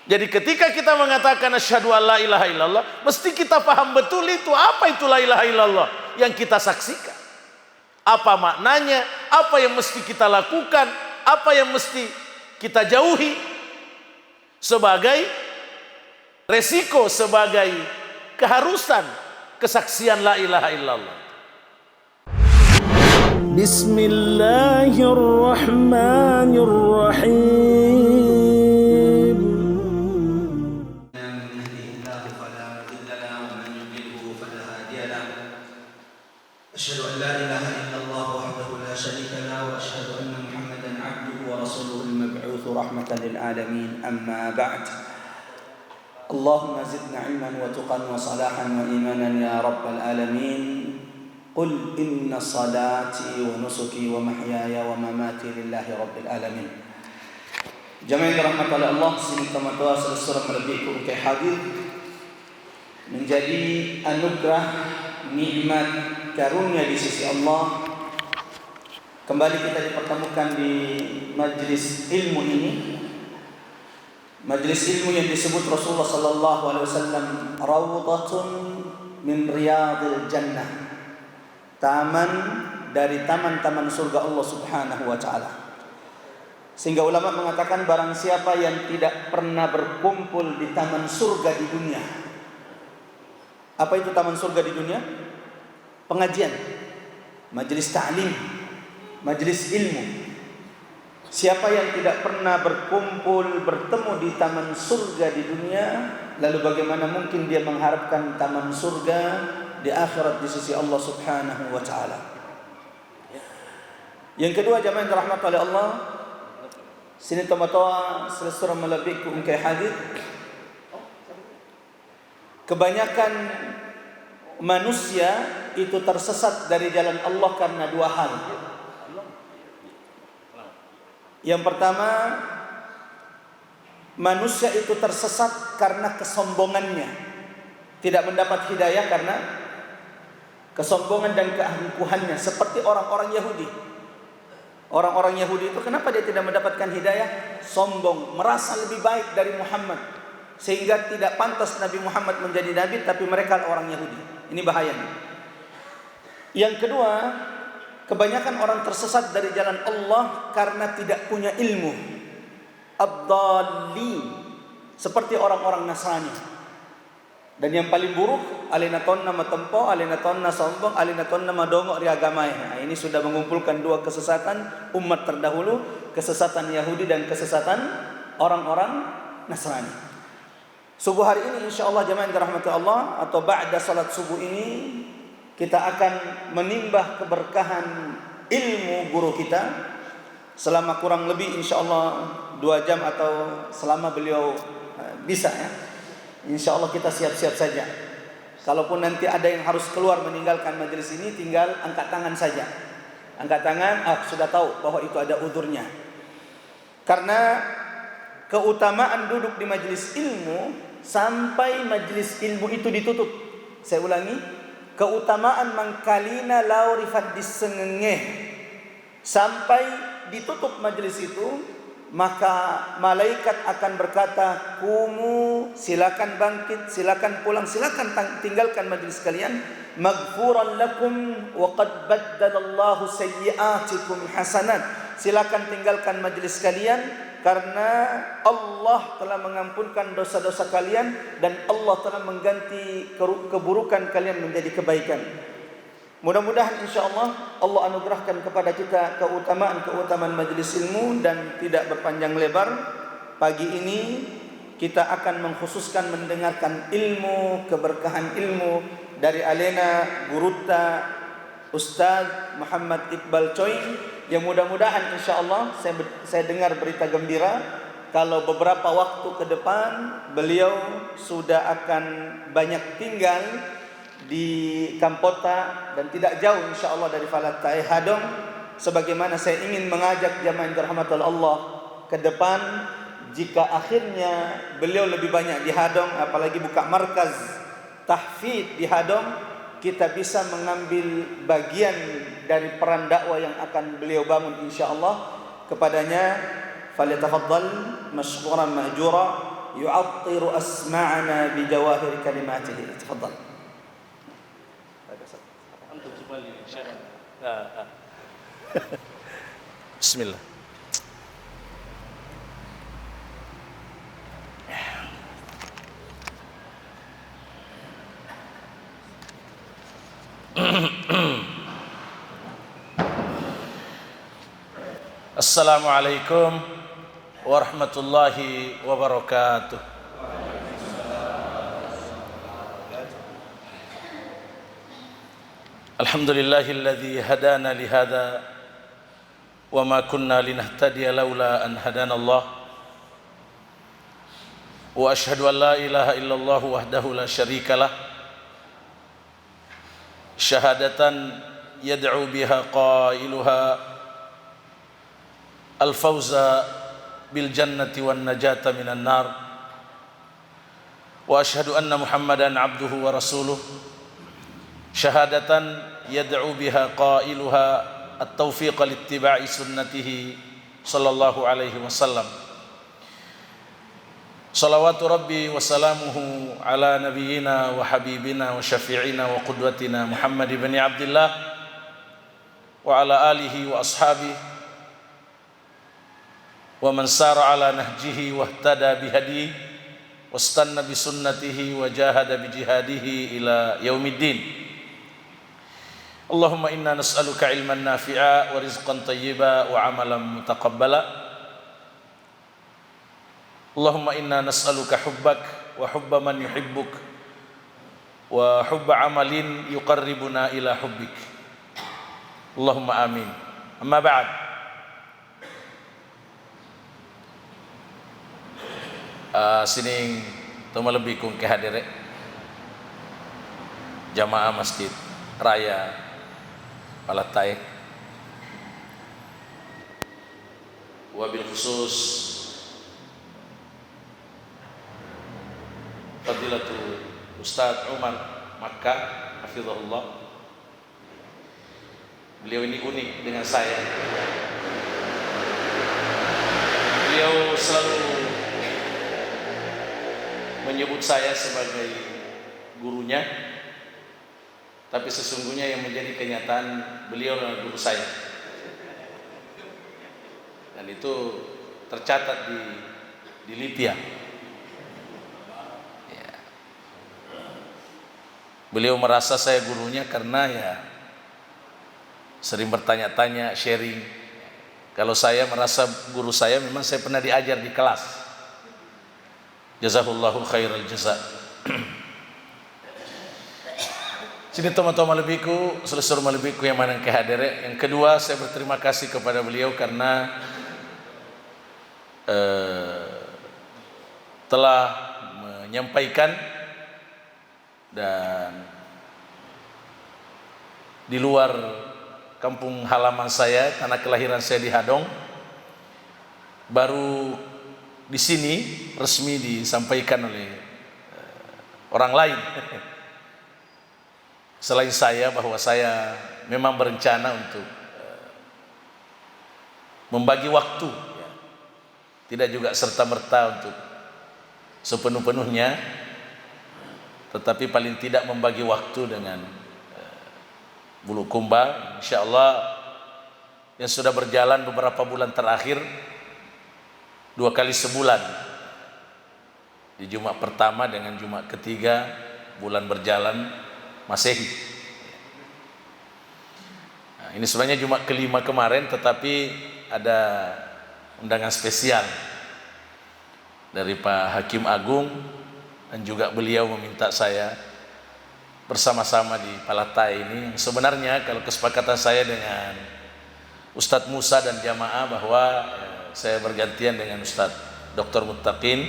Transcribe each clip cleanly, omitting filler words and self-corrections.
Jadi ketika kita mengatakan asyhadu an la ilaha illallah, mesti kita paham betul itu apa itu la ilaha illallah yang kita saksikan. Apa maknanya, apa yang mesti kita lakukan, apa yang mesti kita jauhi sebagai resiko, sebagai keharusan kesaksian la ilaha illallah. Bismillahirrahmanirrahim. أشهد أن لا إله إلا الله وحده لا شريك له وأشهد أن محمدا عبده ورسوله المبعوث رحمة للعالمين أما بعد اللهم زدنا علما وتقا وصلاحا وإيمانا يا رب العالمين قل إن صلاتي ونسكي ومحياي ومماتي لله رب العالمين. Jamaah yang dirahmati oleh Allah, sini teman-teman saudara melebihi ke hadir menjadi anugerah nikmat karunia di sisi Allah. Kembali kita dipertemukan di majlis ilmu ini, majlis ilmu yang disebut Rasulullah sallallahu alaihi wasallam rawdatun min riyadil jannah, taman dari taman-taman surga Allah Subhanahu wa taala. Sehingga ulama mengatakan barang siapa yang tidak pernah berkumpul di taman surga di dunia. Apa itu taman surga di dunia? Pengajian, majelis ta'lim, majelis ilmu. Siapa yang tidak pernah berkumpul, bertemu di taman surga di dunia, lalu bagaimana mungkin dia mengharapkan taman surga di akhirat di sisi Allah Subhanahu wa taala. Yang kedua, jamaah yang dirahmati oleh Allah, sini toa selesai melebihi ungkai hadis. Kebanyakan manusia itu tersesat dari jalan Allah karena dua hal. Yang pertama, manusia itu tersesat karena kesombongannya, tidak mendapat hidayah karena kesombongan dan keangkuhannya, seperti orang-orang Yahudi. Orang-orang Yahudi itu kenapa dia tidak mendapatkan hidayah? Sombong, merasa lebih baik dari Muhammad, sehingga tidak pantas Nabi Muhammad menjadi nabi, tapi mereka orang Yahudi. Ini bahayanya. Yang kedua, kebanyakan orang tersesat dari jalan Allah karena tidak punya ilmu. Ad-dallin, seperti orang-orang Nasrani. Dan yang paling buruk, alina tonna matempo, alina tonna sombong, alina tonna madongo ri agamai. Nah, ini sudah mengumpulkan dua kesesatan umat terdahulu, kesesatan Yahudi dan kesesatan orang-orang Nasrani. Subuh hari ini insyaallah jamaah yang dirahmati Allah, atau ba'da salat subuh ini kita akan menimbah keberkahan ilmu guru kita selama kurang lebih insyaallah 2 jam, atau selama beliau bisa ya. Insyaallah kita siap-siap saja. Kalaupun nanti ada yang harus keluar meninggalkan majelis ini, tinggal angkat tangan saja. Angkat tangan, sudah tahu bahwa itu ada uzurnya. Karena keutamaan duduk di majelis ilmu sampai majelis ilmu itu ditutup. Saya ulangi, keutamaan mangkalina laurifat disengengeh sampai ditutup majelis itu, maka malaikat akan berkata, kumu, silakan bangkit, silakan pulang, silakan tinggalkan majelis kalian, maghfuran lakum wa qad baddalallahu sayyi'atikum hasanat. Silakan tinggalkan majelis kalian karena Allah telah mengampunkan dosa-dosa kalian dan Allah telah mengganti keburukan kalian menjadi kebaikan. Mudah-mudahan insyaallah Allah anugerahkan kepada kita keutamaan majelis ilmu. Dan tidak berpanjang lebar, pagi ini kita akan mengkhususkan mendengarkan ilmu, keberkahan ilmu dari alena Guruta Ustaz Muhammad Iqbal Choi, yang mudah-mudahan insyaallah saya dengar berita gembira kalau beberapa waktu ke depan beliau sudah akan banyak tinggal di Kampota dan tidak jauh insyaallah dari Falatai Hadong. Sebagaimana saya ingin mengajak jamaah yang dirahmati Allah ke depan, jika akhirnya beliau lebih banyak di Hadong, apalagi buka markaz tahfidz di Hadong, kita bisa mengambil bagian dari peran dakwah yang akan beliau bangun insyaallah. Kepadanya falyatafaddal mashkuran ma'jura yu'attiru asma'ana bi jawahir kalimatihi. Tafadhal. Bismillah. Assalamualaikum warahmatullahi wabarakatuh. Alhamdulillahilladzi hadana lihada wa ma kunna linahtadiya laula an hadana Allah. Wa ashhadu an la ilaha illallah wahdahu la syarikalah. Syahadatan yad'u biha qailuha al-fawza bil jannati wan najata minan nar. Wa ashhadu anna Muhammadan abduhu wa rasuluh. Syahadatan yad'u biha qailuha at-tawfiq littiba'i sunnatihi sallallahu alaihi wasallam. Salawatu rabbi wa salamuhu ala nabiyyina wa habibina wa syafi'ina wa qudwatina Muhammad ibn Abdullah wa ala alihi wa ashabihi wa man sara ala nahjihi wa ihtada bihadihi wastanna bi sunnatihi wa jahada bi jihadihi ila yaumiddin. Allahumma inna nas'aluka ilman nafi'a wa rizqan tayyiba wa amalan mutaqabbala. Allahumma inna nas'aluka hubbak wa hubba man yuhibbuk wa hubba amalin yuqarribuna ila hubbik. Allahumma amin. Amma ba'd. Sining tumalebih kung kehadire jamaah Masjid Raya Palatay, wabil khusus Fadilatul Ustadz Umar Makkah hafizahullah. Beliau ini unik dengan saya. Beliau selalu menyebut saya sebagai gurunya, tapi sesungguhnya yang menjadi kenyataan beliau adalah guru saya. Dan itu tercatat di Libya. Ya. Beliau merasa saya gurunya karena ya sering bertanya-tanya, sharing. Kalau saya merasa guru saya, memang saya pernah diajar di kelas. Jazahullahu khairal jaza. Sini teman-teman lebihku, seluruh lebihku yang mana kehadire. Yang kedua, saya berterima kasih kepada beliau karena telah menyampaikan dan di luar kampung halaman saya, tanah kelahiran saya di Hadong, baru di sini resmi disampaikan oleh orang lain selain saya, bahwa saya memang berencana untuk membagi waktu, tidak juga serta-merta untuk sepenuh-penuhnya, tetapi paling tidak membagi waktu dengan Bulukumba. Insyaallah yang sudah berjalan beberapa bulan terakhir, 2 kali sebulan, di Jumat pertama dengan Jumat ketiga bulan berjalan Masehi. Nah, ini sebenarnya Jumat kelima kemarin, tetapi ada undangan spesial dari Pak Hakim Agung, dan juga beliau meminta saya bersama-sama di Palatay ini. Sebenarnya kalau kesepakatan saya dengan Ustadz Musa dan jamaah bahwa saya bergantian dengan Ustadz Dr. Muttaqin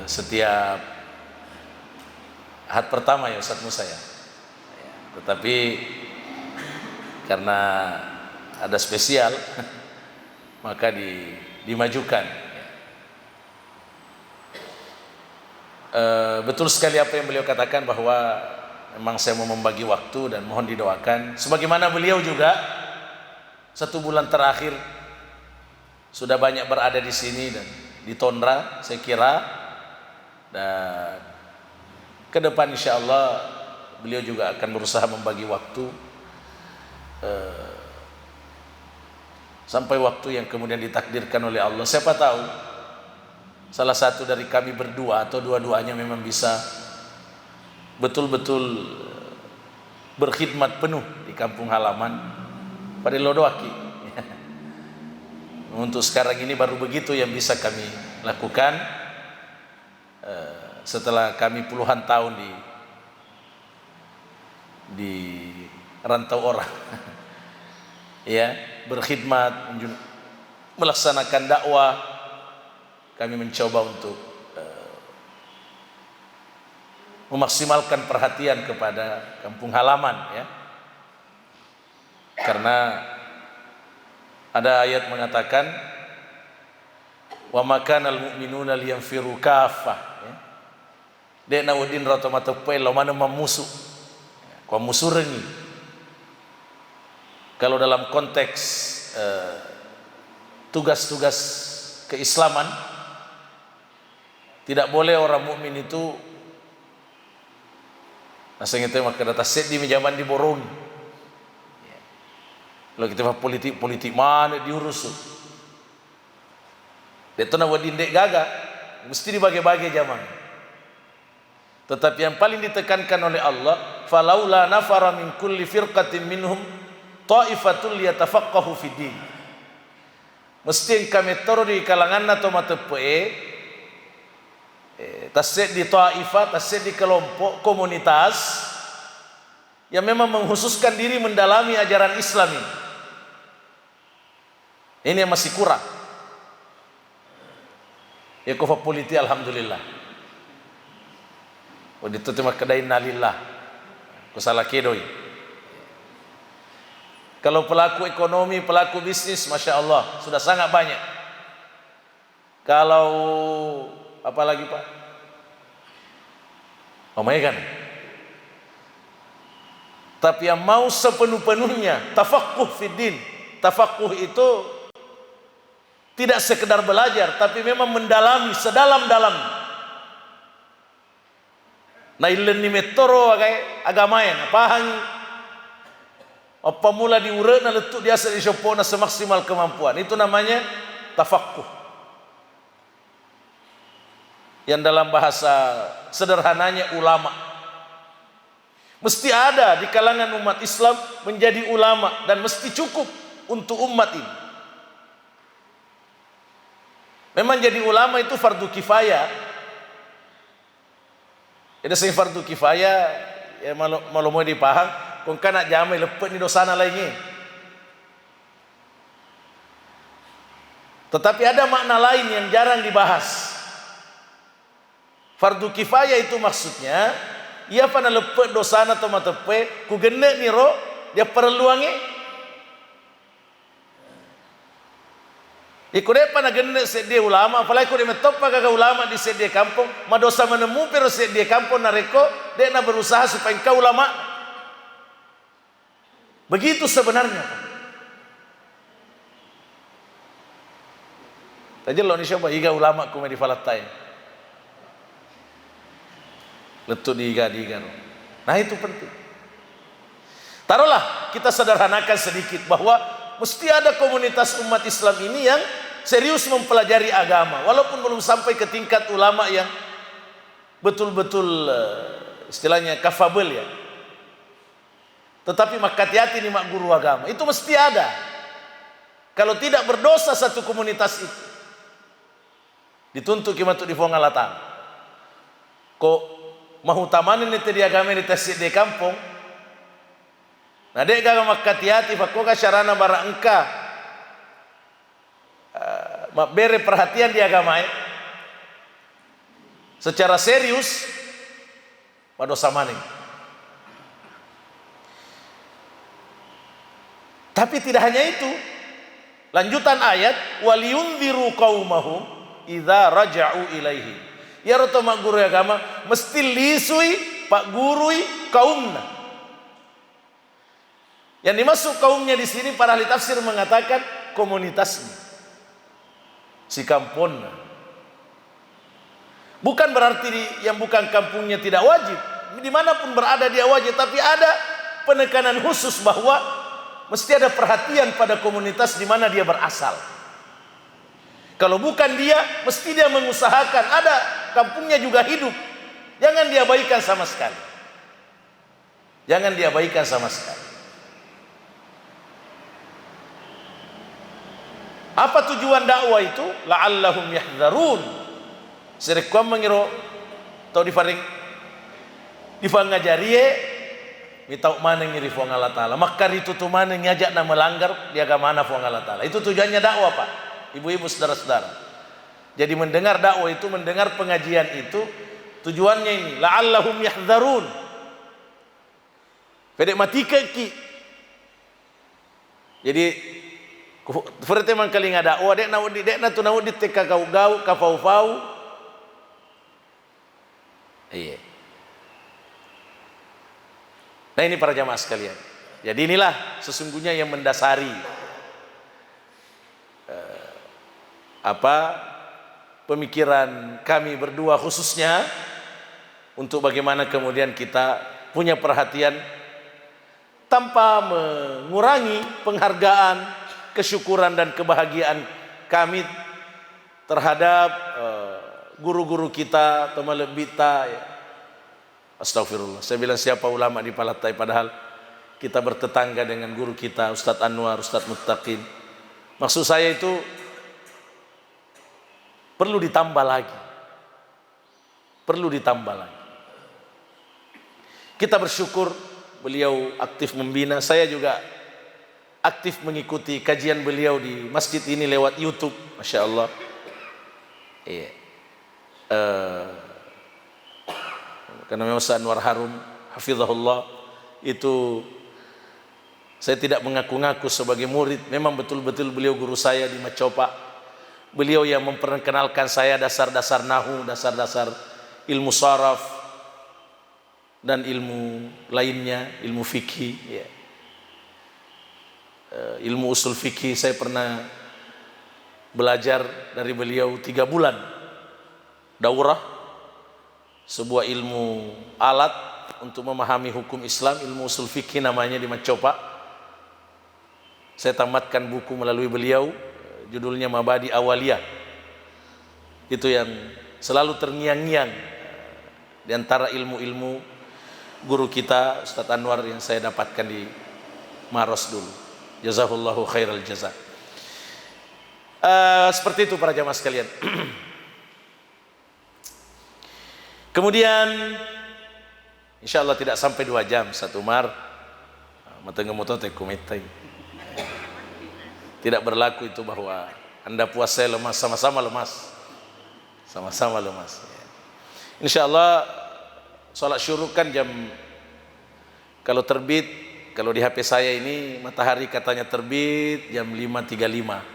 setiap Ahad pertama ya Ustadz Musa ya. Tetapi karena ada spesial maka dimajukan. Betul sekali apa yang beliau katakan bahwa memang saya mau membagi waktu dan mohon didoakan. Sebagaimana beliau juga 1 bulan terakhir sudah banyak berada di sini dan di Tondra saya kira, dan ke depan insya Allah beliau juga akan berusaha membagi waktu sampai waktu yang kemudian ditakdirkan oleh Allah. Siapa tahu salah satu dari kami berdua atau dua-duanya memang bisa betul-betul berkhidmat penuh di kampung halaman pada Lodoaki. Untuk sekarang ini baru begitu yang bisa kami lakukan setelah kami puluhan tahun di rantau orang. Ya, berkhidmat, melaksanakan dakwah. Kami mencoba untuk memaksimalkan perhatian kepada kampung halaman, ya. Karena ada ayat mengatakan wa makanal mu'minuna liyanfiru kaffah, ya. Dek nawudin rata mata pe lo mana memusuh. Ko musuh rengi. Kalau dalam konteks tugas-tugas keislaman, tidak boleh orang mukmin itu nasengete maka data set di mejaman diborong. Kalau kita politik mana diurus. Itu na wadin dek gaga mesti dibagi-bagi zaman. Tetapi yang paling ditekankan oleh Allah, falaula nafara min kulli firqatin minhum ta'ifatul liyatafaqahu fid din. Mesti kami taruh di kalangan atau matepe tased di ta'ifah, tased di kelompok komunitas yang memang menghususkan diri mendalami ajaran Islam ini. Ini yang masih kurang. Ya kofa politik alhamdulillah. Oh ditutup kedai nalillah. Kusala kedoi. Kalau pelaku ekonomi, pelaku bisnis, masya Allah sudah sangat banyak. Kalau apa lagi Pak? Kan? Tapi yang mau sepenuh-penuhnya tafaqquh fiddin. Tafaqquh itu tidak sekedar belajar, tapi memang mendalami sedalam-dalam. Nah ilen ni metoro agama yang pahang apa mula diurut na letuk dia sedisopona semaksimal kemampuan. Itu namanya tafaqquh. Yang dalam bahasa sederhananya ulama. Mesti ada di kalangan umat Islam menjadi ulama dan mesti cukup untuk umat ini. Memang jadi ulama itu fardu kifayah. Ada sing fardu kifayah ya malu mau dipaham kung kana jamai lepet ni dosana lainnya. Tetapi ada makna lain yang jarang dibahas. Fardu kifayah itu maksudnya ia pana lepet dosana atau matepe ku gene ni ro dia perluange ikure pana gene sedie ulama apalagi ku metop paga ulama di sedie kampung madosa menemu pero sedie kampung nareko dia na berusaha supaya engkau ulama begitu sebenarnya. Tadi lo ni siapa iga ulama ku di falatai letuk diiga. Nah itu penting. Taruhlah kita sederhanakan sedikit bahwa mesti ada komunitas umat Islam ini yang serius mempelajari agama walaupun belum sampai ke tingkat ulama yang betul-betul istilahnya kafabel ya. Tetapi maka hati-hati nih mak guru agama itu mesti ada. Kalau tidak berdosa satu komunitas itu dituntut kimatuk di fongalatan. Kok mahutamanin ni di agama ni tasik di kampung. Nah dek gaga makati-hati fakoga syarana bara engka bere perhatian di agama secara serius pada samaning. Tapi tidak hanya itu. Lanjutan ayat waliyunziru qaumahum idza raja'u ilaihi. Ya roto mak guru agama mesti lisui pak gurui kaumna. Yang dimaksud kaumnya di sini para ahli tafsir mengatakan komunitasnya, si kamponna, Bukan berarti yang bukan kampungnya tidak wajib. Dimanapun berada dia wajib, tapi ada penekanan khusus bahwa mesti ada perhatian pada komunitas di mana dia berasal. Kalau bukan dia, mesti dia mengusahakan ada kampungnya juga hidup. Jangan diabaikan sama sekali. Jangan diabaikan sama sekali. Apa tujuan dakwah itu? La'allahum yahdharun. Serekwam mengiro atau difaring ngajariye mitau mana ngiri fuang Allah Ta'ala. Makar itu tu mana ngajak na melanggar dia mana fuang Allah Ta'ala. Itu tujuannya dakwah, Pak. Ibu-ibu, saudara-saudara. Jadi mendengar dakwah itu, mendengar pengajian itu, tujuannya ini la'allahum yahdharun. Pedek mati ki. Jadi Furte man kali ngada dek na tu naud di teka kau gau ka fau. Iya. Nah ini para jamaah sekalian. Jadi inilah sesungguhnya yang mendasari pemikiran kami berdua khususnya untuk bagaimana kemudian kita punya perhatian tanpa mengurangi penghargaan, kesyukuran dan kebahagiaan kami terhadap guru-guru kita, teman lebita ya. Astagfirullah, saya bilang siapa ulama di Palatai, padahal kita bertetangga dengan guru kita Ustadz Anwar, Ustadz Muttaqin. Maksud saya itu perlu ditambah lagi. Perlu ditambah lagi. Kita bersyukur beliau aktif membina, saya juga aktif mengikuti kajian beliau di masjid ini lewat YouTube, Masya Allah. Iya. Karena memang Ustaz Anwar Harum hafizahullah itu saya tidak mengaku-ngaku sebagai murid, memang betul-betul beliau guru saya di Macopa. Beliau yang memperkenalkan saya dasar-dasar nahu, dasar-dasar ilmu saraf dan ilmu lainnya, ilmu fikih ya. Ilmu usul fikih saya pernah belajar dari beliau 3 bulan daurah, sebuah ilmu alat untuk memahami hukum Islam, ilmu usul fikih namanya di Macopa. Saya tamatkan buku melalui beliau, judulnya Mabadi Awaliyah. Itu yang selalu terngiang-ngiang di antara ilmu-ilmu guru kita Ustadz Anwar yang saya dapatkan di Maros dulu. Jazahullahu khairal jaza. Seperti itu para jamaah sekalian. Kemudian insya Allah tidak sampai 2 jam Ustadz Umar tidak berlaku itu bahwa Anda puasa lemas, sama-sama lemas. Sama-sama lemas. Insya Allah sholat syuruk kan jam, kalau terbit, kalau di HP saya ini matahari katanya terbit jam 5.35.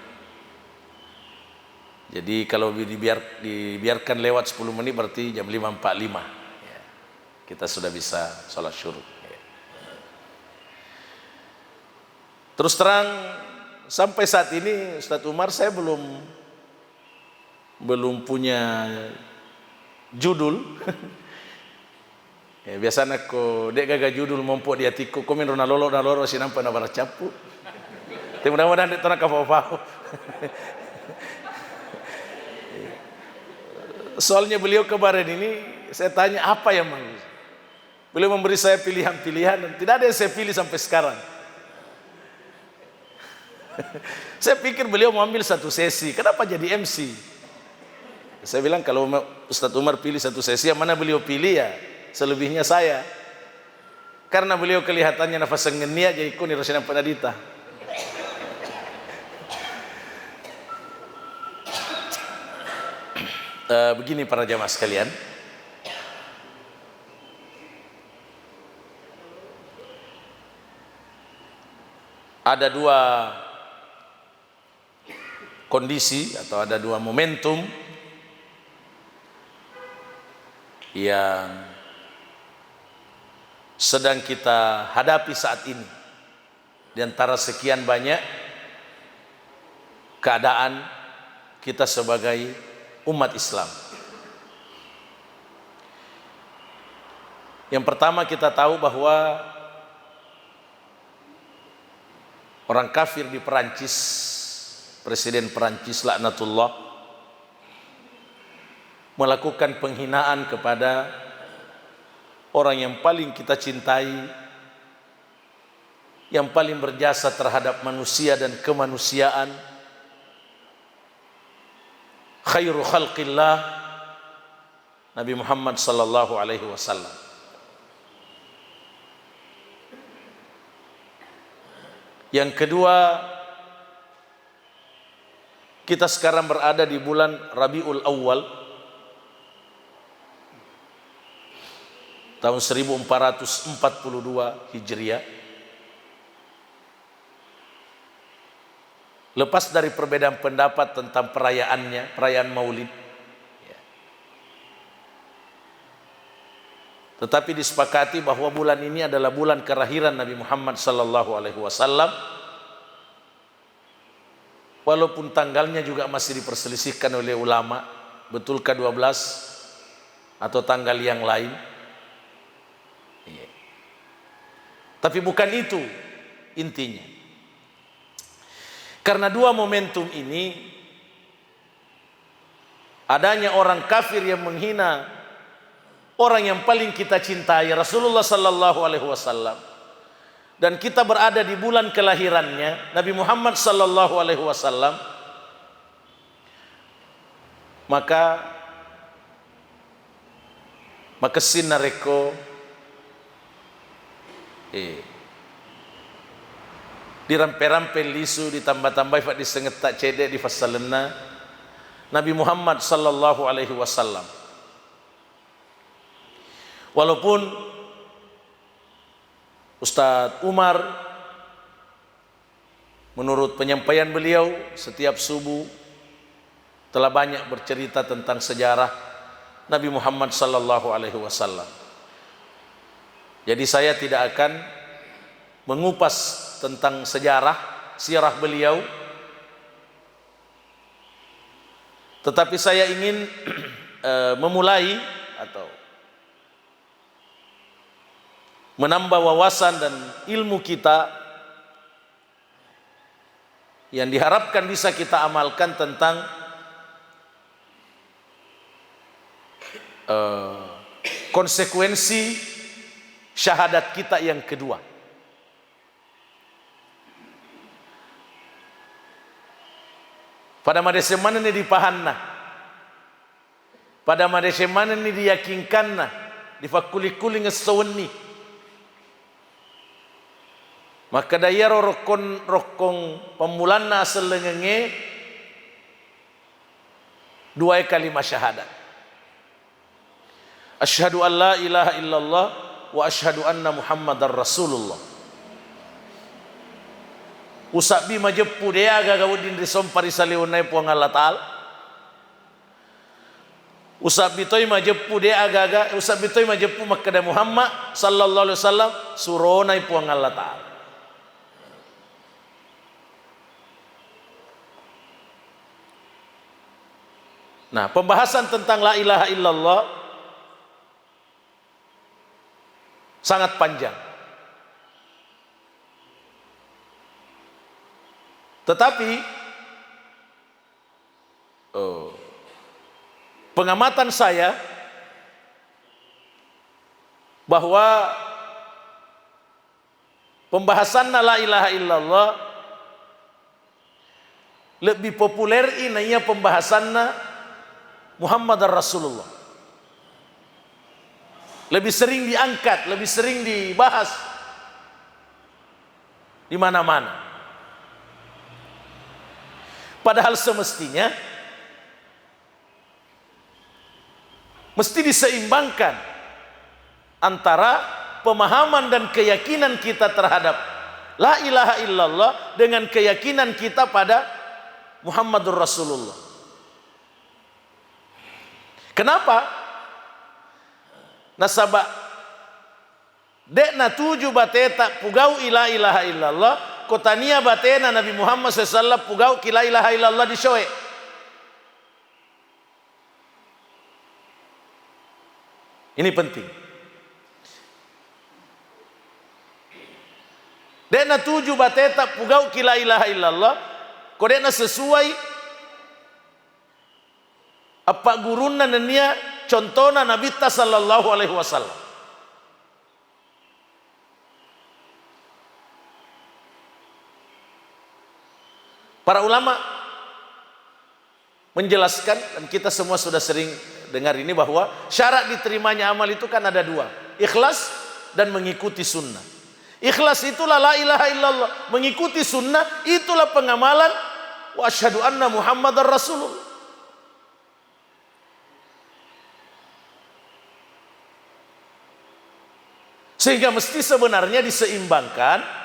Jadi kalau dibiarkan lewat 10 menit berarti jam 5.45 ya, kita sudah bisa sholat syuruk ya. Terus terang sampai saat ini Ustadz Umar saya belum punya judul. Ya, biasanya ko dek gaga judul mompo dia tiku komen rona lolo si nampak na bara capu. Mudah-mudahan dek tona kafau-fau. Soalnya beliau kemarin ini saya tanya apa yang mau. Beliau memberi saya pilihan-pilihan dan tidak ada yang saya pilih sampai sekarang. Saya pikir beliau mau ambil 1 sesi, kenapa jadi MC? Saya bilang kalau Ustadz Umar pilih 1 sesi, yang mana beliau pilih ya selebihnya saya. Karena beliau kelihatannya nafas ngenia jadi kuni rasanya penadita. Begini para jamaah sekalian, ada 2 kondisi atau ada 2 momentum yang sedang kita hadapi saat ini di antara sekian banyak keadaan kita sebagai umat Islam. Yang pertama kita tahu bahwa orang kafir di Perancis, Presiden Perancis laknatullah, melakukan penghinaan kepada orang yang paling kita cintai, yang paling berjasa terhadap manusia dan kemanusiaan, khairu khalqillah, Nabi Muhammad sallallahu alaihi wasallam. Yang kedua, kita sekarang berada di bulan Rabiul Awal tahun 1442 Hijriah. Lepas dari perbedaan pendapat tentang perayaannya, perayaan Maulid, tetapi disepakati bahwa bulan ini adalah bulan kelahiran Nabi Muhammad sallallahu alaihi wasallam. Walaupun tanggalnya juga masih diperselisihkan oleh ulama, betulkah 12 atau tanggal yang lain. Tapi bukan itu intinya. Karena dua momentum ini, adanya orang kafir yang menghina orang yang paling kita cintai, Rasulullah sallallahu alaihi wasallam, dan kita berada di bulan kelahirannya Nabi Muhammad sallallahu alaihi wasallam, maka sinareko dirampe-rampe lisu, ditambah-tambah di sengetak cedek di fasalena Nabi Muhammad sallallahu alaihi wasallam. Walaupun Ustadz Umar menurut penyampaian beliau setiap subuh telah banyak bercerita tentang sejarah Nabi Muhammad sallallahu alaihi wasallam. Jadi saya tidak akan mengupas tentang sejarah sirah beliau, tetapi saya ingin memulai atau menambah wawasan dan ilmu kita yang diharapkan bisa kita amalkan tentang konsekuensi syahadat kita yang kedua. Pada masa mana ini dipahanna, pada masa mana ini diyakinkanna, difakuli-kuli ngesawenni. Maka daya rokong pemulanna selengenge dua kalimat syahadat. Asyhadu an la ilaha illallah wa asyhadu anna Muhammadar Rasulullah. Usabi majepu dia gagawudin risom parisaliunai puang Allah Ta'ala. Usabi toy majepu dia agaga, usabi toy majepu makada Muhammad sallallahu alaihi wasallam suronai puang Allah Ta'ala. Nah, pembahasan tentang la ilaha illallah sangat panjang. Tetapi pengamatan saya bahwa pembahasan la ilaha illallah lebih populer inanya pembahasanna Muhammadar Rasulullah. Lebih sering diangkat, lebih sering dibahas di mana-mana. Padahal semestinya mesti diseimbangkan antara pemahaman dan keyakinan kita terhadap la ilaha illallah dengan keyakinan kita pada Muhammadur Rasulullah. Kenapa? Nasabak dek na tuju bateta pugau ila ilaha illallah, kotania batena Nabi Muhammad SAW pugau kila ilaha illallah di syoe. Ini penting. Dena tuju bateta pugau ki la ilaha illallah. Kodena sesuai apa guruna nenia contohna Nabi ta sallallahu alaihi wasallam. Para ulama menjelaskan, dan kita semua sudah sering dengar ini, bahwa syarat diterimanya amal itu kan ada dua, ikhlas dan mengikuti sunnah. Ikhlas itulah la ilaha illallah, mengikuti sunnah itulah pengamalan wa asyhadu anna Muhammadar Rasulullah. Sehingga mesti sebenarnya diseimbangkan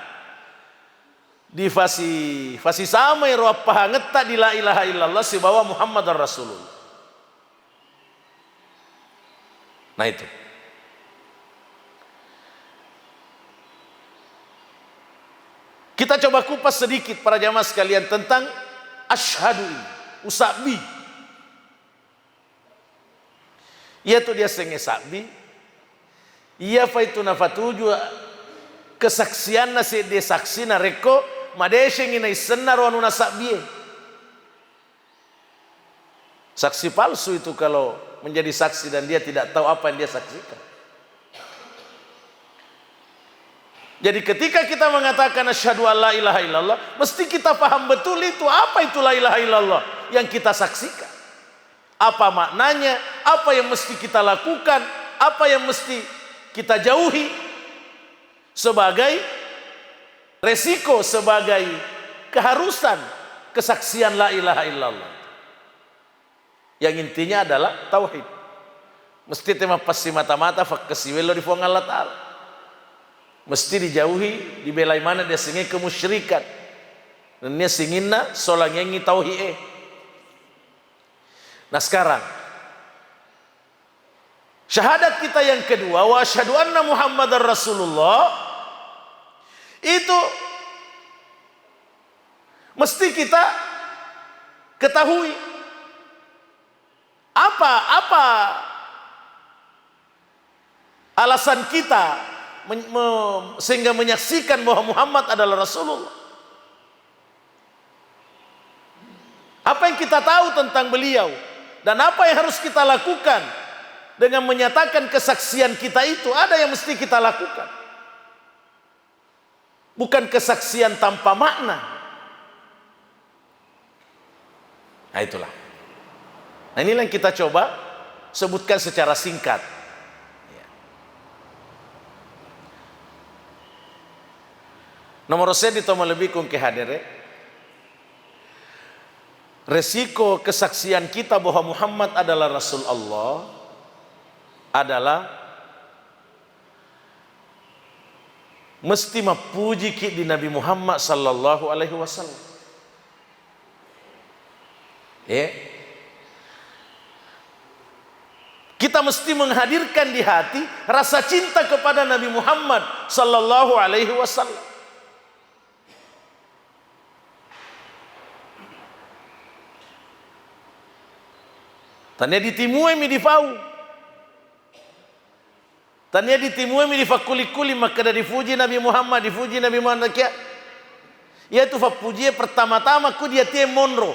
di fasi sama yang roh pahanget tak di la ilaha illallah si bahwa Muhammadar Rasulullah. Nah itu. Kita coba kupas sedikit para jamaah sekalian tentang asyhadu ini, usabbi. Ia tu dia senge sabbi. Ia faitu nafatuju kesaksian nasi dia saksi na reko madeseng ina isenna ro anuna sabbi. Saksi palsu itu kalau menjadi saksi dan dia tidak tahu apa yang dia saksikan. Jadi ketika kita mengatakan asyhadu alla ilaha illallah, mesti kita paham betul itu apa itu la ilaha illallah yang kita saksikan. Apa maknanya, apa yang mesti kita lakukan, apa yang mesti kita jauhi sebagai resiko, sebagai keharusan kesaksian la ilaha illallah. Yang intinya adalah tauhid. Mesti tema pasti mata-mata fakkasiwelo di fuang Allah Ta'ala. Mesti dijauhi, dibelai mana dia singi kemusyrikan. Dan dia singinna solangengi tauhid. Nah sekarang syahadat kita yang kedua, wa asyhadu anna Muhammadar Rasulullah, itu mesti kita ketahui apa alasan kita sehingga menyaksikan bahwa Muhammad adalah Rasulullah. Apa yang kita tahu tentang beliau dan apa yang harus kita lakukan dengan menyatakan kesaksian kita itu, ada yang mesti kita lakukan. Bukan kesaksian tanpa makna. Nah itulah. Nah inilah yang kita coba sebutkan secara singkat. Nomor saya ditambah lebih kung kehadere. Resiko kesaksian kita bahwa Muhammad adalah Rasul Allah adalah mesti memuji di Nabi Muhammad sallallahu alaihi wasallam. Kita mesti menghadirkan di hati rasa cinta kepada Nabi Muhammad sallallahu alaihi wasallam. Tanya ditimui mi difau. Tanya ditimui mi difakuli-kuli maka dari dipuji Nabi Muhammad, dipuji Nabi Muhammad kia. Ya tu fapuji pertama-tama ku dia tie monro.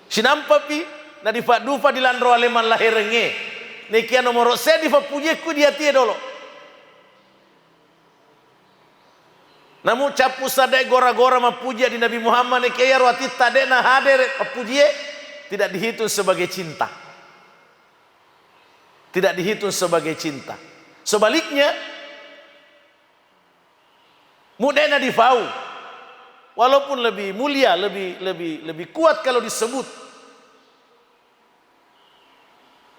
Sinampapi na difadufa dilandro aleman lahirenge. Nekia nomor saya difapuji ku dia tie dolo. Namu capu sadai gora-gora mapuji di Nabi Muhammad nekia ruati tade na hadir papuji tidak dihitung sebagai cinta. Tidak dihitung sebagai cinta. Sebaliknya, mudahnya difau. Walaupun lebih mulia, lebih kuat kalau disebut.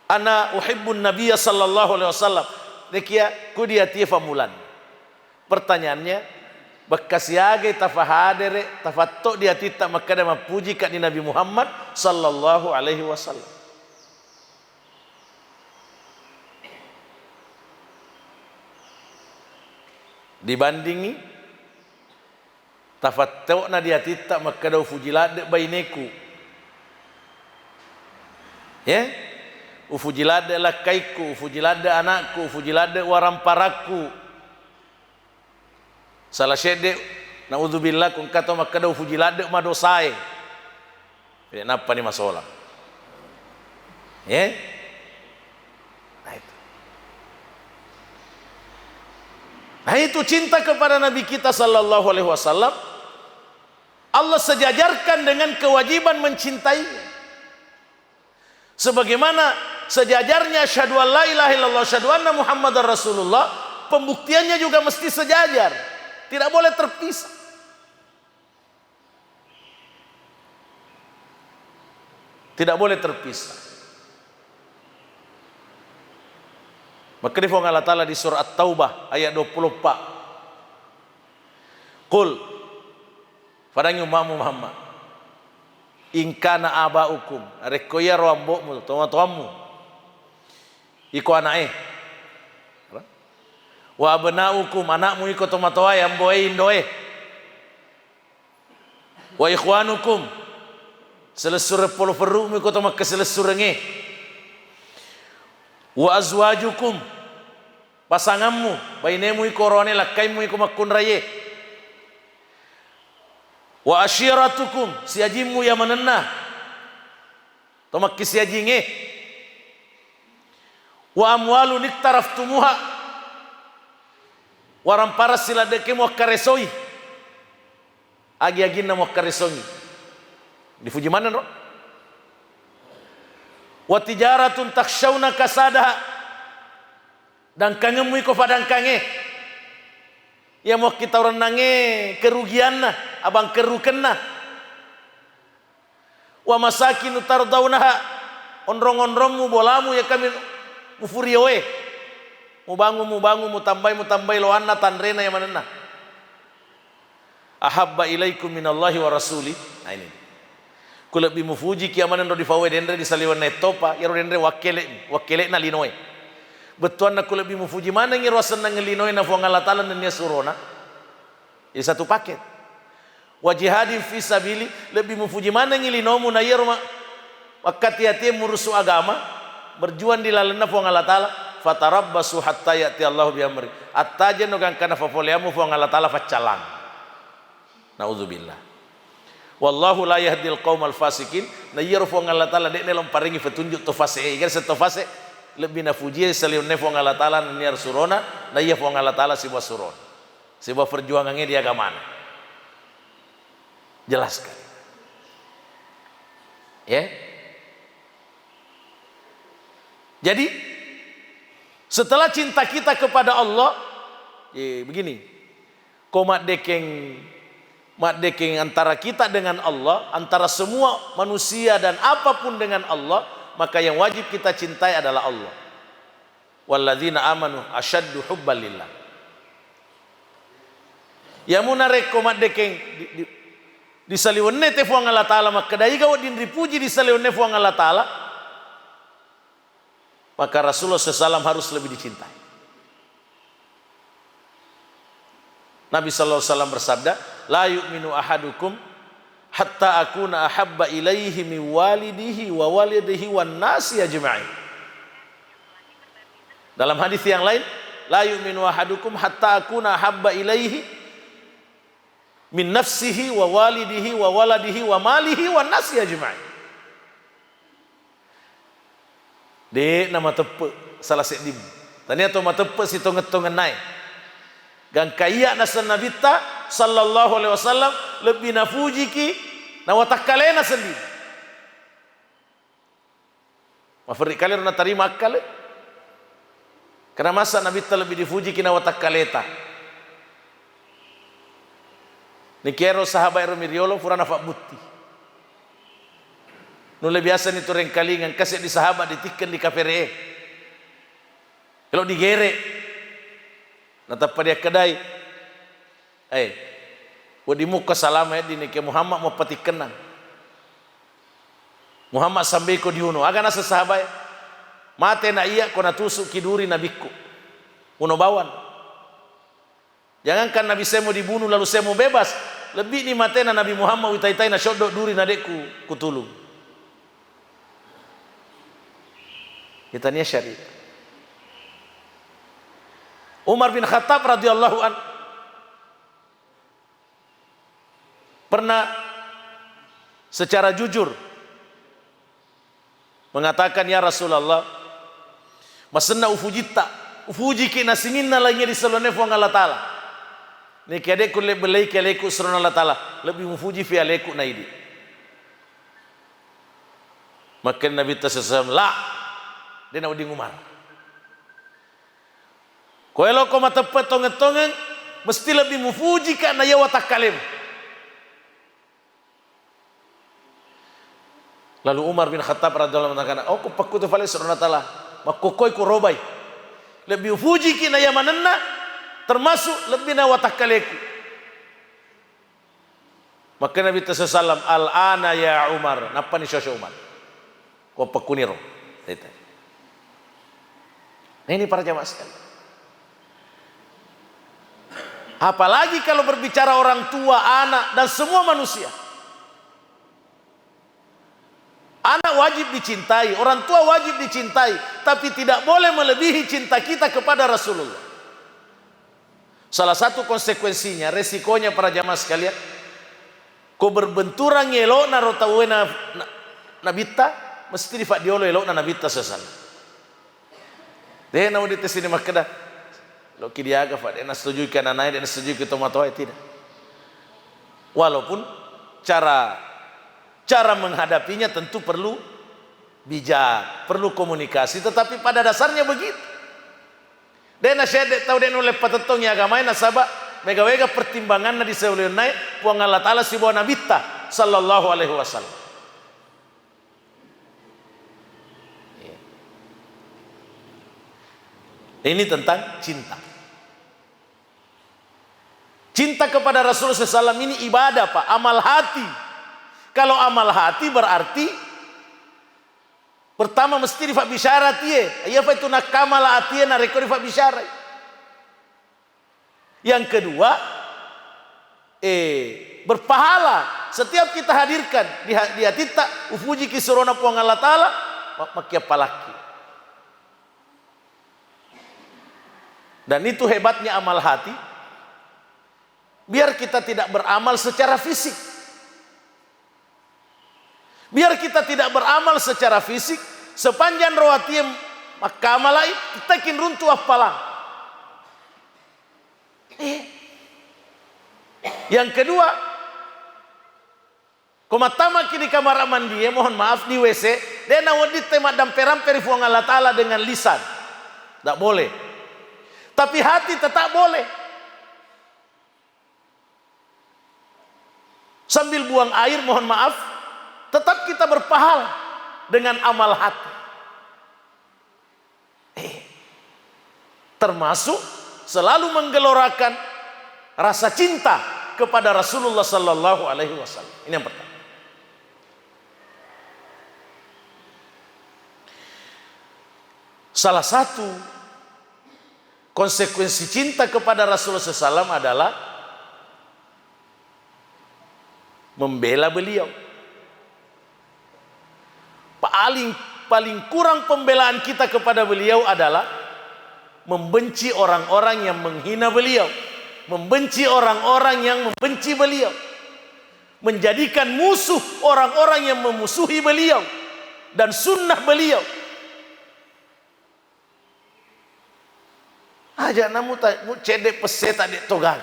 Ana uhibbun nabiyya sallallahu alaihi wasallam. Nekia kudia tifa mulan. Pertanyaannya, bekas yage tafahadere tafatto dia tita makada mapuji kat di Nabi Muhammad sallallahu alaihi wasallam. Dibandingi tafatto na dia tita makada ufujilade baineku. Ya? Ufujilade lakaiku, ufujilade anakku, ufujilade waramparaku. Salah syedek naudzubillah kung kato makadaw fujilade madosai. Kenapa ni masalah? Ya? Nah itu. Nah itu cinta kepada Nabi kita sallallahu alaihi wasallam. Allah sejajarkan dengan kewajiban mencintainya. Sebagaimana sejajarnya asyhadu an la ilaha illallah asyhadu anna muhammadar rasulullah, pembuktiannya juga mesti sejajar. Tidak boleh terpisah. Tidak boleh terpisah. Maka difirman Allah Ta'ala di surah At-Taubah ayat 24. Qul fadangi umatmu Muhammad, in kana abaukum rekoya roambokmu tuamu iko anae wa abnaukum anakmu iko tomatoa amboe indoe wa ikhwanukum selesur polo feru iko tomak keselesurnge wa azwajukum pasanganmu bainemu iko rone lakaimu iko makunraye wa asyiratukum siajimu yang menenah tomak kisiajinge wa amwalu niktaraftumuha waram paras sila deke mo karesoi agi-agi na mo karesongi di fuji mana no wa tijaratun takshawna kasada dan kangemu iko padang kange ya mau kita orang nange kerugian na abang keruken na wa masakinu tardawnaha onrong-onrongmu bolamu ya kami mufurioe mu bangun mu tambai loanna tanrena yang manena ahabba ilaikum minallahi wa rasuli. Nah ini ku lebih mufuji ki amanan do di fawe dendre di saliwan netopa ya dendre wakele na linoe betuan na ku lebih mufuji mana ngi rosan na ngelinoe na fo ngala taala na surona ini satu paket. Wa jihadin fi sabili lebih mufuji mana ngi linomu na yerma wakati hati murusu agama berjuang di lalena fo ngala taala fatarabbasu hatta ya'ti Allah bi amri attaja no gan kana fa foleamu fo ngala taala facalang. Naudzubillah. Wallahu la yahdil qaumal fasikin na yero fo ngala taala de nelom paringi petunjuk to fase ikan seto fase lebih na fuji saliun ne fo ngala taala niar surona na iya fo ngala taala siwa suron siwa perjuangannya di agama. Jelaskan. Ya. Jadi setelah cinta kita kepada Allah, begini, mat dekeng antara kita dengan Allah, antara semua manusia dan apapun dengan Allah, maka yang wajib kita cintai adalah Allah. Walladzina amanu asyaddu hubban lillah. Ya munare mat dekeng di saliwenne te fuang Allah Ta'ala maka dai gawa din dipuji di saliwenne fuang Allah Ta'ala, maka Rasulullah SAW harus lebih dicintai. Nabi sallallahu alaihi wasallam bersabda, la yu'minu ahadukum hatta akuna ahabba ilaihi min walidihi wa walidihi wan nasi ajma'in. Dalam hadis yang lain, la yu'minu ahadukum hatta akuna ahabba ilaihi min nafsihi wa walidihi wa waladihi wa malihi wan nasi ajma'in. De nama tepe salah sedim. Tani atau matepe si tonget-tongen naik. Gang kaya nasan Nabi ta sallallahu alaihi wasallam lebih nafuji ki na watakalena sendiri. Mafri kalian na tarima akal. Karena masa Nabi ta lebih difuji ki na watakaleta. Nikero sahabat Romiriolo furana fa butti. Nule biasa ni tureng kalingan kasih di sahabat ditiken di kafere. Kalau digere natap pada kedai wadi muka salam di ke Muhammad mau pati kenang Muhammad sampai ko diuno aga nasa sahabat mate na iya ko natusuk kiduri nabiku uno bawan jangankan nabi saya mau dibunuh lalu saya mau bebas lebih ni mate na Nabi Muhammad witai-tai na syodok duri nadekku kutulung kita niya syariat. Umar bin Khattab radhiyallahu an pernah secara jujur mengatakan, ya Rasulullah, masenna ufuji ki nasiminna lagi di salone fuang Allah Ta'ala. Ni kade ku lebelai ke leku surun Allah Ta'ala. Lebih mufuji fi aleku na idi. Maka Nabi SAW, la, dia nak uding Umar. Ko elo ko matepet tongen-tongen, mesti lebih mufuji ka na ya watakalim. Lalu Umar bin Khattab radhiyallahu anhu mengatakan, "Oh, ku pakutu fale surun Allah Ta'ala, makokoi ku robai. Lebih mufuji ki na ya manenna, termasuk lebih na watakaleku." Maka Nabi SAW, al-ana ya Umar, napa ni syosyo Umar? Kau pekuniro. Nah, ini para jamaah sekalian. Apalagi kalau berbicara orang tua, anak, dan semua manusia. Anak wajib dicintai, orang tua wajib dicintai, tapi tidak boleh melebihi cinta kita kepada Rasulullah. Salah satu konsekuensinya, resikonya para jamaah sekalian, kau berbenturan elok na rotawe nabita, mesti difak diolo elok na nabita sesal. Deh naudi tes ini makada, lo kidiaga fak, dena setuju kan anai, dena setuju kita matoi tidak. Walaupun cara menghadapinya tentu perlu bijak, perlu komunikasi, tetapi pada dasarnya begitu. Dena syedek tahu dena oleh patetong ya agamai nasaba mega-mega pertimbangan na disebut naik puang Allah Ta'ala si bawa nabita sallallahu alaihi wasallam. Ini tentang cinta. Cinta kepada Rasulullah SAW ini ibadah, Pak, amal hati. Kalau amal hati berarti pertama mesti difak bisyarat ye. Iya apa itu nak kamala atiye na rekor difak bisyarat. Yang kedua, berpahala. Setiap kita hadirkan di hati tak ufuji kisurona puang Allah Ta'ala, makia palaki. Dan itu hebatnya amal hati. Biar kita tidak beramal secara fisik. Biar kita tidak beramal secara fisik, sepanjang rawatiyam maka amalai kita kin runtuh apalang. Yang kedua, komatama kini kamar mandi, mohon maaf di WC, dia nawadit tema damperam perifuang Allah Ta'ala dengan lisan. Tak boleh. Tapi hati tetap boleh. Sambil buang air, mohon maaf, tetap kita berpahala dengan amal hati. Termasuk selalu menggelorakan rasa cinta kepada Rasulullah Sallallahu Alaihi Wasallam. Ini yang pertama. Salah satu konsekuensi cinta kepada Rasulullah SAW adalah membela beliau. Paling kurang pembelaan kita kepada beliau adalah membenci orang-orang yang menghina beliau, membenci orang-orang yang membenci beliau, menjadikan musuh orang-orang yang memusuhi beliau dan sunnah beliau. Aja namu tak mu cedek peseta dek togag.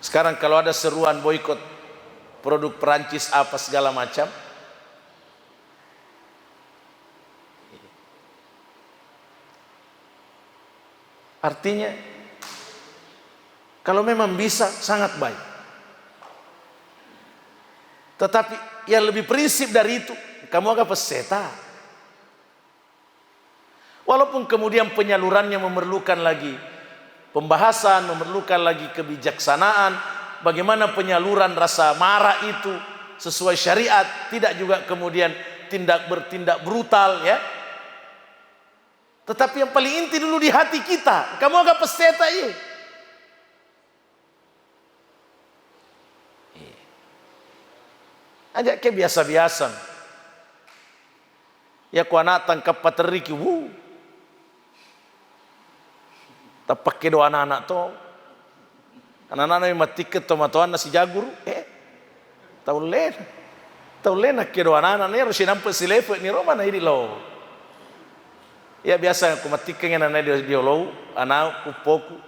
Sekarang kalau ada seruan boikot produk Perancis apa segala macam, artinya kalau memang bisa sangat baik. Tetapi yang lebih prinsip dari itu, kamu agak peseta. Walaupun kemudian penyalurannya memerlukan lagi pembahasan, memerlukan lagi kebijaksanaan, bagaimana penyaluran rasa marah itu sesuai syariat, tidak juga kemudian bertindak brutal ya. Tetapi yang paling inti dulu di hati kita, kamu agak peseta ya. Ajak ke biasa-biasa. Ya ku anak tangkap pateriki, Tapak ke do anak-anak to. Anak-anak yang mati ke tomatoan nasi jagur. Tahu len ke do anak-anak ni harus nampak silepe ni Roma na ini lo. Ya biasa aku mati ke anak-anak dia lo, anak kupoku.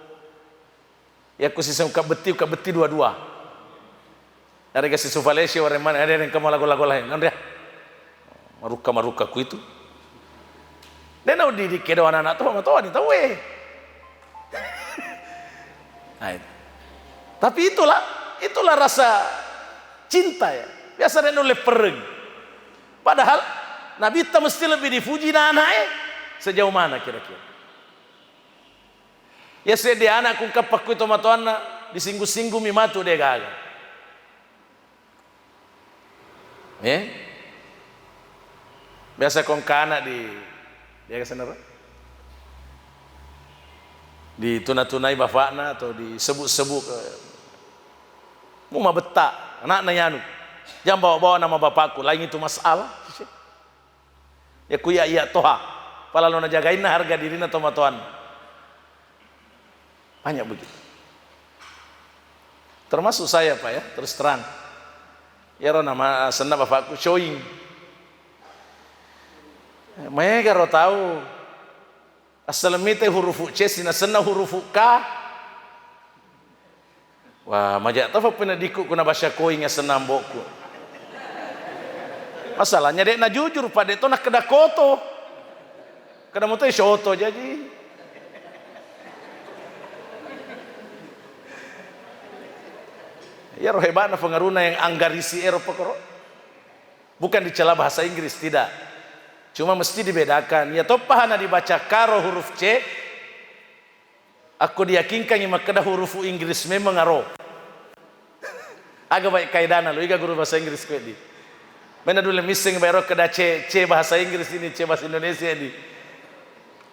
Ya aku sisam ka beti dua-dua. Ada kasih sufalesi orang mana ada yang kamu lagu-lagu lain. Andrea. Maruka ku itu. Dan au di kedo anak-anak to ni tahu Tapi itulah rasa cinta ya. Biasa dan oleh pereng. Padahal Nabi tak mesti lebih dipuji anak sejauh mana kira-kira. Ya dia anak ku kapak ku itu matuana disinggung-singgung mimatu dia gagal. Biasa kong anak dia ke sana di tunai bapakna atau disebut-sebut mau betak anak nanyanu jangan bawa-bawa nama bapakku lain itu masalah ya ku ya toha pala lo jagain harga dirina tomatoan banyak begitu termasuk saya Pak ya terus terang ya nama senang bapakku showing mereka ro tahu asalamite huruf C sina senna huruf K. Wah, majak tahu pernah diku kuna bahasa koing senam boku. Masalahnya dek na jujur pada itu nak keda koto. Keda mutai shoto jadi. Ya roh hebatna pengaruna yang anggarisi Eropa koro. Bukan dicela bahasa Inggris tidak. Cuma mesti dibedakan. Ya topahana dibaca karo huruf C. Aku diyakinkan yang makada huruf Inggris memang aro. Agak baik kaidana lu iga guru bahasa Inggris kau di. Mana dulu missing bayar kada C bahasa Inggris ini C bahasa Indonesia di.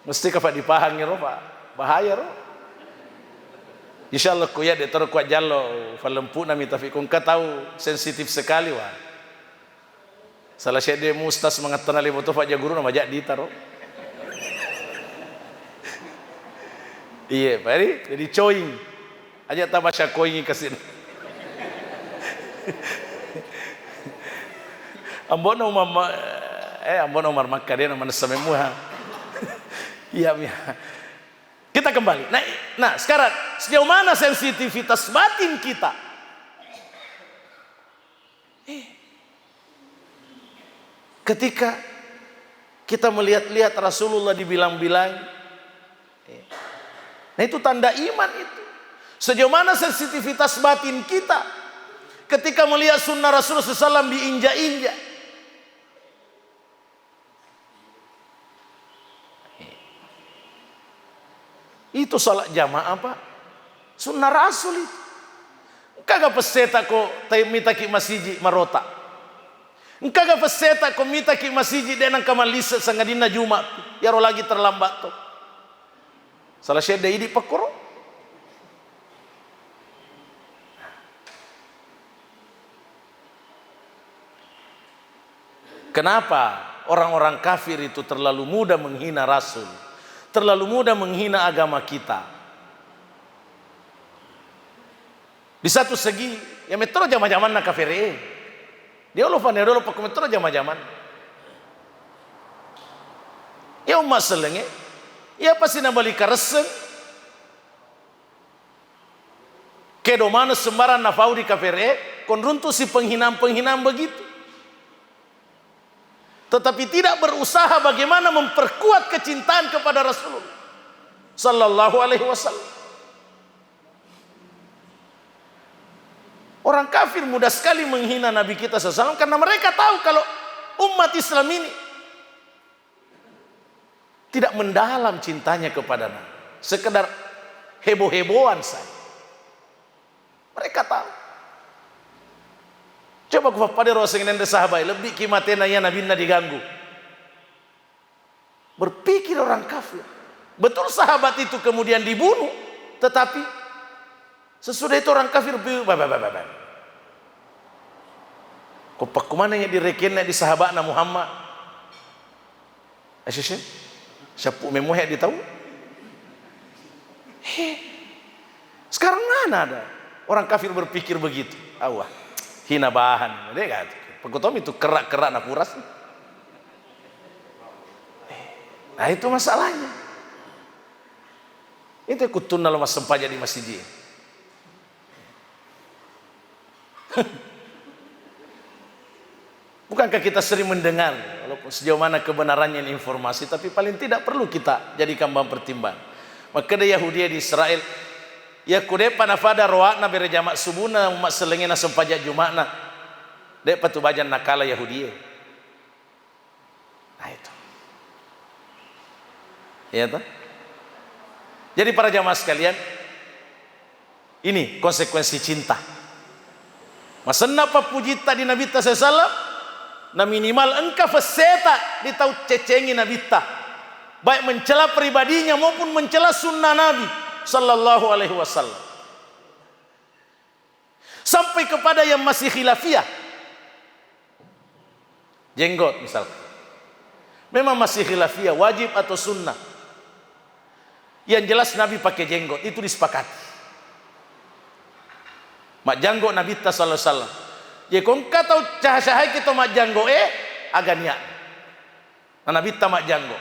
Mesti kapak dipahami ro Pak. Bahaya ro. Insyaallah ku ya de toro kuat jallo falempu nami tapi kung ka tahu sensitif sekali wah. Salah syede mustas mengatakan ali foto Pak Jaguru nama jak ditaro. Iya, Pak jadi coing. Aja tak baca coing ke sini. Ambono mama ambono Umar Makkah dia nama sememuha. Iya, kita kembali. Nah, sekarang sejauh mana sensitivitas batin kita? Ketika kita melihat-lihat Rasulullah dibilang-bilang, nah itu tanda iman itu. Sejauh mana sensitivitas batin kita ketika melihat sunnah Rasulullah SAW diinjak-injak. Itu salat jamaah Pak. Sunnah Rasul itu. Kagak peseta ko mita ki masjid marota. Kagak peseta ko mita ki masjid denang kamalisa sangadina Jumat. Yaro lagi terlambat to. Salah syeda idi pakoro. Kenapa orang-orang kafir itu terlalu mudah menghina Rasul, terlalu mudah menghina agama kita? Di satu segi, ya metro zaman-zaman na kafir dia lupa pak metro zaman-zaman. Ya umat selenge, ya pasti na balik reseng. Kedo mana sembarang na fau di kafir kon runtuh si penghinaan-penghinaan begitu. Tetapi tidak berusaha bagaimana memperkuat kecintaan kepada Rasulullah sallallahu alaihi wasallam. Orang kafir mudah sekali menghina Nabi kita SAW karena mereka tahu kalau umat Islam ini tidak mendalam cintanya kepada Nabi, sekedar heboh-hebohan saja. Mereka tahu. Coba ku pada roseng nende sahabat lebih kimatena ya Nabi diganggu. Berpikir orang kafir. Betul sahabat itu kemudian dibunuh, tetapi sesudah itu orang kafir kopak kumana yang direkenna di sahabatna Muhammad. Asyik. Siapa memohek dia tahu? Sekarang mana ada orang kafir berpikir begitu? Awah, hina bahan. Dia kata, pekutom itu kerak-kerak nak kuras. Nah itu masalahnya. Itu kutun dalam sempaja di masjid. Bukankah kita sering mendengar, walaupun sejauh mana kebenarannya informasi, tapi paling tidak perlu kita jadikan bahan pertimbangan. Maka ada Yahudi di Israel, ya kude panafada roakna berejamak subuna umat selengena sempajak jumakna, dek patu bajan nakala Yahudi. Nah itu, ya toh. Jadi para jamaah sekalian, ini konsekuensi cinta. Masenna papujita di Nabi ta sallallahu na minimal engkau faseta di tahu cecengi Nabi ta, baik mencela pribadinya maupun mencela sunnah Nabi sallallahu alaihi wasallam. Sampai kepada yang masih khilafiyah, jenggot misalkan, memang masih khilafiyah wajib atau sunnah. Yang jelas Nabi pakai jenggot itu disepakati. Mak janggot Nabi ta sallallahu alaihi wasallam. Ya kong kata cahaya kita mak janggo agak niat. Nabi ta mak janggo.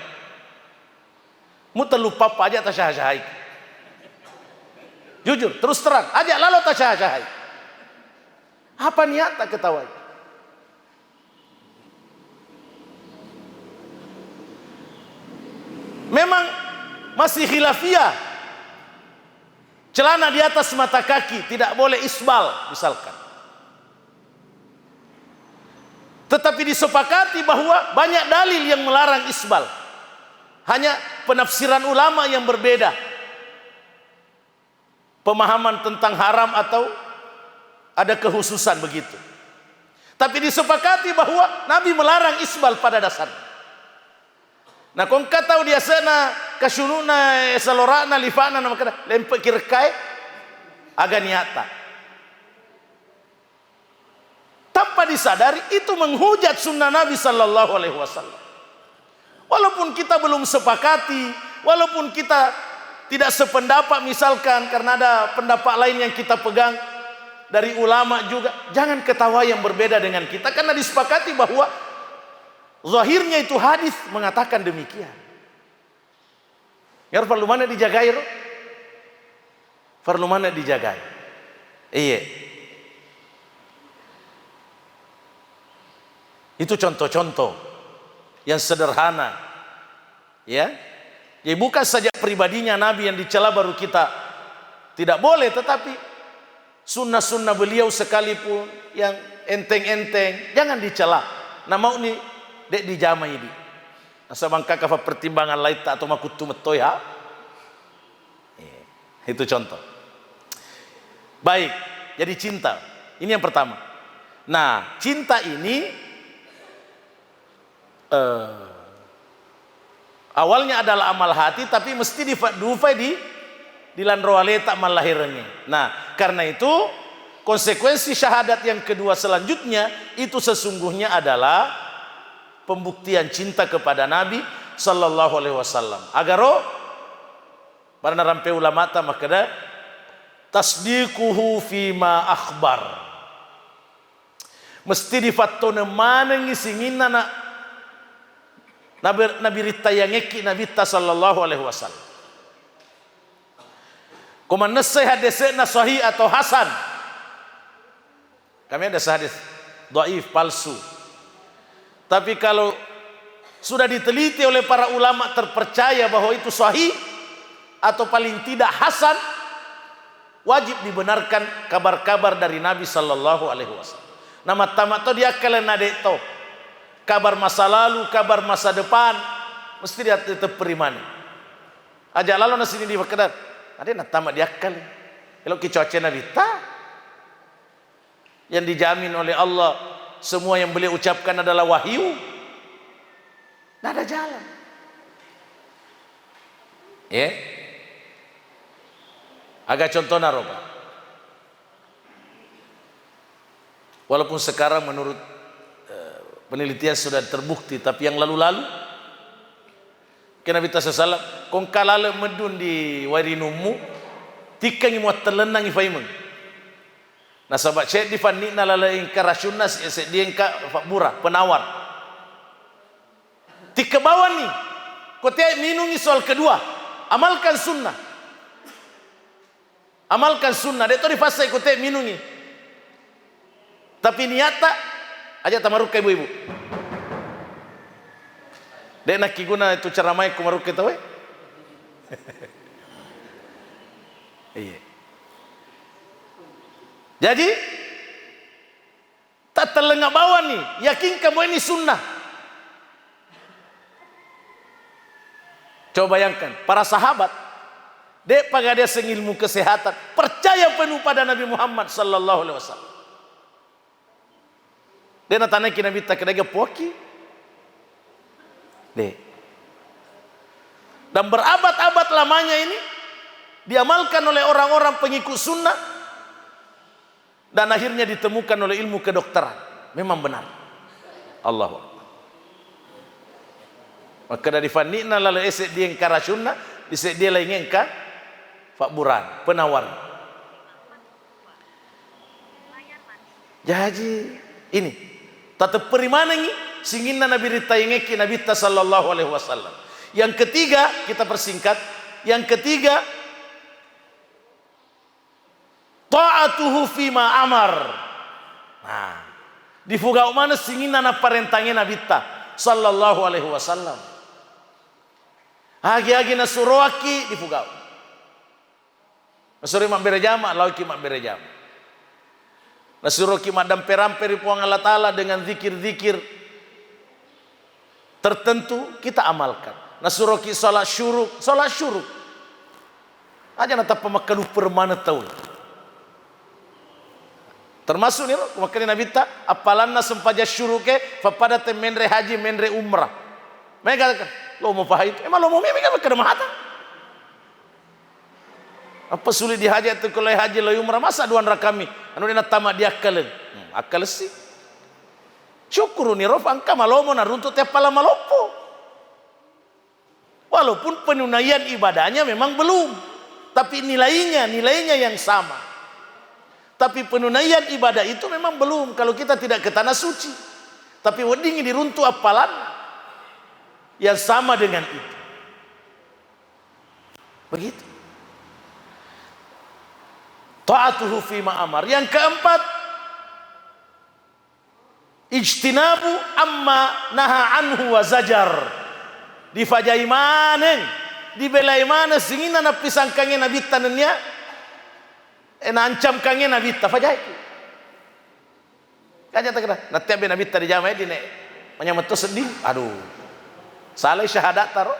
Mu terlupa apa aja ta cahaya. Jujur, terus terang, aja lalu ta cahaya. Apa niat tak ketahui? Memang masih khilafiyah. Celana di atas mata kaki tidak boleh isbal misalkan. Tetapi disepakati bahwa banyak dalil yang melarang isbal. Hanya penafsiran ulama yang berbeda. Pemahaman tentang haram atau ada kehususan begitu. Tapi disepakati bahwa Nabi melarang isbal pada dasarnya. Nah, kong kata dia sana kasununa salorana lifana nama kata lempek kirkai agak niata. Tanpa disadari itu menghujat sunnah Nabi sallallahu alaihi wasallam. Walaupun kita belum sepakati, walaupun kita tidak sependapat misalkan karena ada pendapat lain yang kita pegang dari ulama juga, jangan ketawa yang berbeda dengan kita karena disepakati bahwa zahirnya itu hadis mengatakan demikian. Ya perlu mana dijagai? Perlu mana dijagai? Iya. Itu contoh-contoh yang sederhana, ya. Jadi bukan saja pribadinya Nabi yang dicela baru kita tidak boleh, tetapi sunnah-sunnah beliau sekalipun yang enteng-enteng jangan dicela. Nah mau nih dek dijamai ini. Asa bangka kafa pertimbangan lain tak atau makutu metoy ha. Itu contoh. Baik, jadi cinta. Ini yang pertama. Nah, cinta ini awalnya adalah amal hati, tapi mesti dufai di landroale tak malahirnya. Nah, karena itu konsekuensi syahadat yang kedua selanjutnya itu sesungguhnya adalah pembuktian cinta kepada Nabi sallallahu alaihi wasallam. Agaro para narampe ulama ta makada tasdiquhu fima akhbar. Mesti difattone maneng isingina na Nabi rita yang eki Nabi ta sallallahu alaihi wasallam. Kuman nasi hadisnya sahih atau hasan. Kami ada hadis dhaif palsu. Tapi kalau sudah diteliti oleh para ulama terpercaya bahwa itu sahih atau paling tidak hasan, wajib dibenarkan kabar-kabar dari Nabi sallallahu alaihi wasallam. Nama tamat to dia kalian nadek to. Kabar masa lalu, kabar masa depan, mesti dia tetap perimani. Aja lalu nasi ini diperkedar. Ada nak tamat dia kali. Kalau kicuace Nabi ta, yang dijamin oleh Allah semua yang beliau ucapkan adalah wahyu. Tidak ada jalan. Ya, agak contoh naroba. Walaupun sekarang menurut penelitian sudah terbukti, tapi yang lalu-lalu kena Nabi sallallahu kong kalale medun di warinumu Tikangi muat telenang ifaimeng. Nah sahabat syed di fanina lala ingka rasyunas dia ingka fakbura penawar. Tika bawah ni kote minungi soal kedua. Amalkan sunnah. Amalkan sunnah. Dia tu di fasa kote minungi. Tapi niata aja tamaruk ibu-ibu. Dia nak guna itu cara mai kumaruk kita we. Iya. Jadi tak terlengah bawah nih, yakin kamu ini sunnah. Coba bayangkan, para sahabat, dek pagada sengilmu kesehatan, percaya penuh pada Nabi Muhammad sallallahu alaihi wasallam. Dia nak tanya Nabi tak kena poki, dek. Dan berabad-abad lamanya ini diamalkan oleh orang-orang pengikut sunnah. Dan akhirnya ditemukan oleh ilmu kedokteran. Memang benar. Allahu Akbar. Maka dari fanina lalu esek dia engka rasyunna, esek dia lain engka fakburan, penawar. Jadi ini tatap perimana ini singinna Nabi rita yengeki Nabi ta sallallahu alaihi wasallam. Yang ketiga kita persingkat. Yang ketiga ta'atuhu fima amar. Nah, di fugau mana singina na parentangnya Nabi ta sallallahu alaihi wasallam. Agi-agi na suroaki di fugau. Nasuri mak berejama, lauki mak berejama. Nasuroki mak damper-amperi puang Allah Ta'ala dengan zikir-zikir tertentu kita amalkan. Nasuroki salat syuruk. Aja nata pemakan permana tahu. Termasuk ni makanya Nabi ta apalanna sempaja syuruke fapada menre haji menre umrah. Mereka kata, lo mau fahit, emang lo mau mimi kan kena mahata. Apa sulit di haji atau kalau haji lo umrah masa duan rakami, anu dina tamat dia akalen. Akal sih. Syukur ni rof angka malomo na runtut tiap pala malopo. Walaupun penunaian ibadahnya memang belum, tapi nilainya yang sama. Tapi penunaian ibadah itu memang belum kalau kita tidak ke tanah suci. Tapi wedingi diruntuh apalan yang sama dengan itu. Begitu. Ta'atuhu fima amar. Yang keempat, ijtinabu amma naha anhu wa zajar. Di fajai manen, di belai mana singina na pisangkange Nabi tanenya ancam kange Nabi ta fajai. Kaja tak kena. Nanti abe Nabi ta di jamai di nek menyamato sedih. Aduh. Saleh syahadat taro.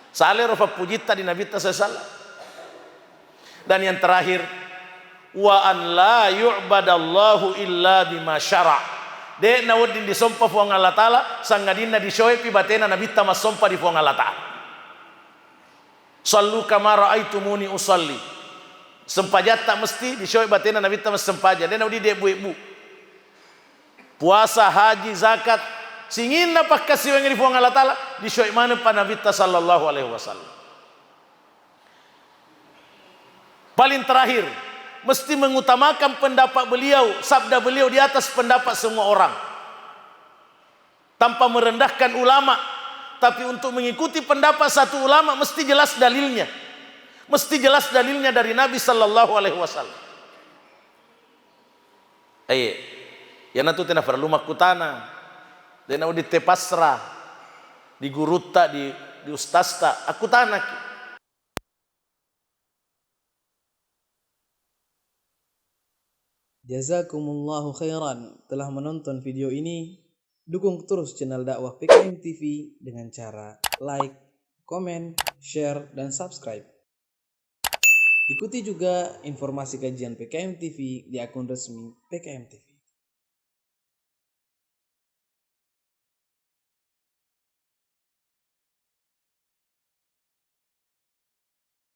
Saleh rofa pujita di Nabi ta sallallahu. Dan yang terakhir, wa an la yu'badallahu illa bima syara'. De nawudin di sompa fuang Allah Ta'ala sangadina di shoepi batena Nabi ta masompa di fuang Allah Ta'ala. Sallu kama ra'aitumuni usalli. Sempajat tak mesti di shoe batena Nabi ta sempaja. De nawudi de bu-bu. Puasa, haji, zakat singin apa kasih yang di fuang Allah Ta'ala di shoe mana pa Nabi ta sallallahu alaihi wasallam. Paling terakhir, mesti mengutamakan pendapat beliau, sabda beliau di atas pendapat semua orang. Tanpa merendahkan ulama, tapi untuk mengikuti pendapat satu ulama mesti jelas dalilnya. Mesti jelas dalilnya dari Nabi sallallahu alaihi wasallam. Aye. Ya nanti tena perlu makutana. Dena di tepasra, di guruta, di ustasta, aku tanak. Jazakumullahu khairan telah menonton video ini. Dukung terus channel dakwah PKM TV dengan cara like, komen, share, dan subscribe. Ikuti juga informasi kajian PKM TV di akun resmi PKM TV.